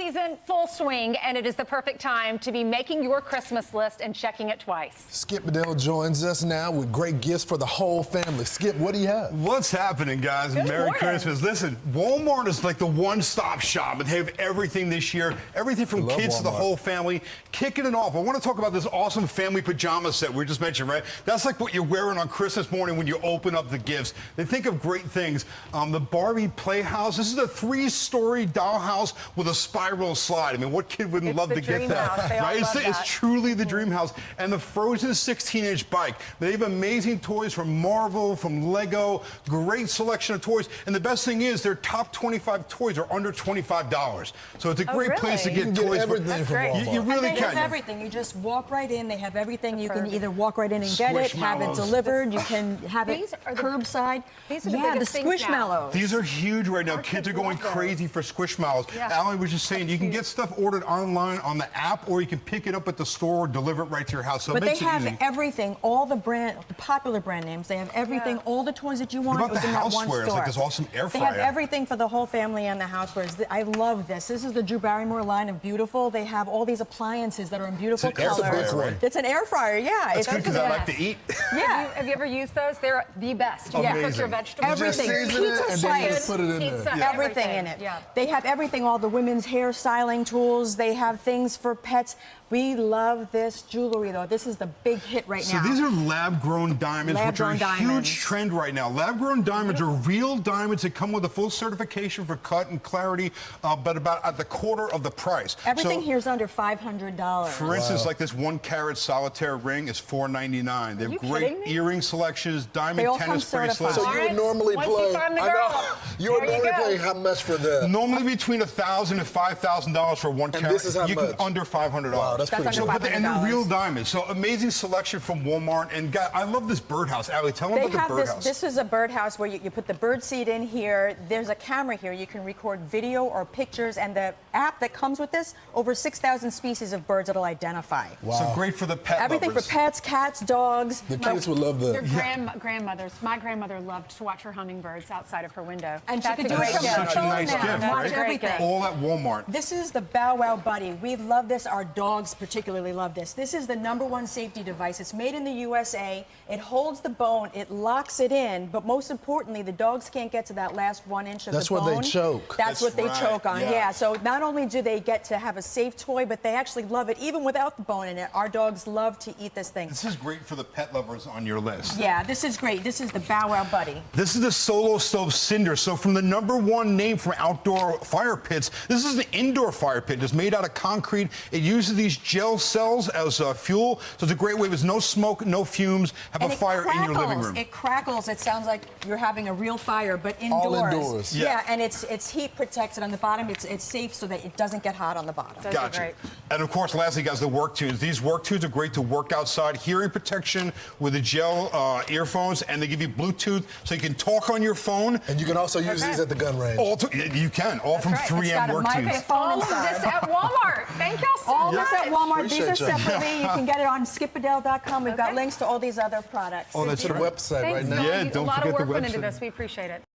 season, full swing, and it is the perfect time to be making your Christmas list and checking it twice. Skip Bedell joins us now with great gifts for the whole family. Skip, what do you have? What's happening, guys? Good Merry morning. Christmas. Listen, Walmart is like the one-stop shop, and they have everything this year. Everything from kids to the whole family. Kicking it off, I want to talk about this awesome family pajama set we just mentioned, right? That's like what you're wearing on Christmas morning when you open up the gifts. They think of great things. The Barbie Playhouse. This is a 3-story dollhouse with a spiral slide. I mean, what kid wouldn't love to get that? Right? It's truly the dream house. And the Frozen 16-inch bike. They have amazing toys from Marvel, from Lego. Great selection of toys. And the best thing is their top 25 toys are under $25. So it's a great place to get toys. Everything from Walmart. You really They can. have everything. You just walk right in. They have everything. You can either walk right in and get it, have it delivered. You can have it curbside. These are the the biggest things now. Squishmallows. These are huge right now. Kids are going crazy for Squishmallows. Allie was just saying, you can get stuff ordered online on the app, or you can pick it up at the store or deliver it right to your house. So But it they makes it have easy. everything, all the popular brand names. They have everything, all the toys that you want. What about was the in that one housewares? store. Like this awesome air They fryer. have everything for the whole family and the housewares. I love this. This is the Drew Barrymore line of beautiful. They have all these appliances that are in beautiful It's an air colors. fryer, right? It's an air fryer, yeah. That's good because I like to eat. Yeah. Have you ever used those? They're the best. You Amazing. cook your vegetables. Everything. You just season it Pizza and then you slice. just put it in there. Pizza, Everything in it. Yeah. They have everything, all the women's hair styling tools. They have things for pets. We love this jewelry, though. This is the big hit right now. So these are lab-grown diamonds, which are a Lab-grown huge diamonds. trend right now. Lab-grown diamonds are real diamonds that come with a full certification for cut and clarity, but about at the quarter of the price. Everything So, here is under $500. for instance, like this 1-carat solitaire ring is $4.99. They have great kidding me? earring selections, They diamond all tennis come certified. bracelets. So you would normally Once you play. find the I know. girl, You would there you normally go. play how much for that? Normally between $1,000 and $5,000 for 1 carat. this is how you much? Can under $500. Wow, that's pretty under good. But and they're $500. real diamonds. So amazing selection from Walmart. And I love this birdhouse. Allie, tell them They about have the this. birdhouse. This is a birdhouse where you put the bird seed in here. There's a camera here. You can record video or pictures, and the app that comes with this, over 6,000 species of birds it'll identify. Wow. So great for the pet Everything lovers. for pets, cats, dogs. The kids would love Your that. grandmothers. My grandmother loved to watch her hummingbirds outside of her window. And she That's could a do it great from gift. her Such a phone nice now. gift, Watch right? everything. All at Walmart. This is the Bow Wow Buddy. We love this. Our dogs particularly love this. This is the #1 safety device. It's made in the USA. It holds the bone. It locks it in. But most importantly, the dogs can't get to that last 1 inch of That's the where bone. they choke. That's what they right. choke on. Yeah. Yeah. So not only do they get to have a safe toy, but they actually love it even without the bone in it. Our dogs love to eat this thing. This is great for the pet lovers on your list. Yeah, this is great. This is the Bow Wow Buddy. This is the Solo Stove Cinder. So from the #1 name for outdoor fire pits, this is an indoor fire pit. It's made out of concrete. It uses these gel cells as fuel. So it's a great way. There's no smoke, no fumes. Have And a fire in your living room. It crackles. It sounds like you're having a real fire, but indoors. All indoors. Yeah, and it's heat protected on the bottom. It's safe so that it doesn't get hot on the bottom. Those are Gotcha. great. And of course, lastly, guys, the work tunes. These work tunes are great to work outside. Hearing protection with the gel earphones, and they give you Bluetooth so you can talk on your phone. And you can also use these at the gun range. You can, all from right. 3M It's got a work My tunes. Pay phone All of inside. this at Walmart. Thank y'all so All much. this at Walmart. These are Appreciate you. separately. You can get it on skipbedell.com. We've got links to all these other products. Oh, that's To the right. website Thanks, right now. Dawn. Yeah, A don't lot forget of the work went into website. this. We appreciate it.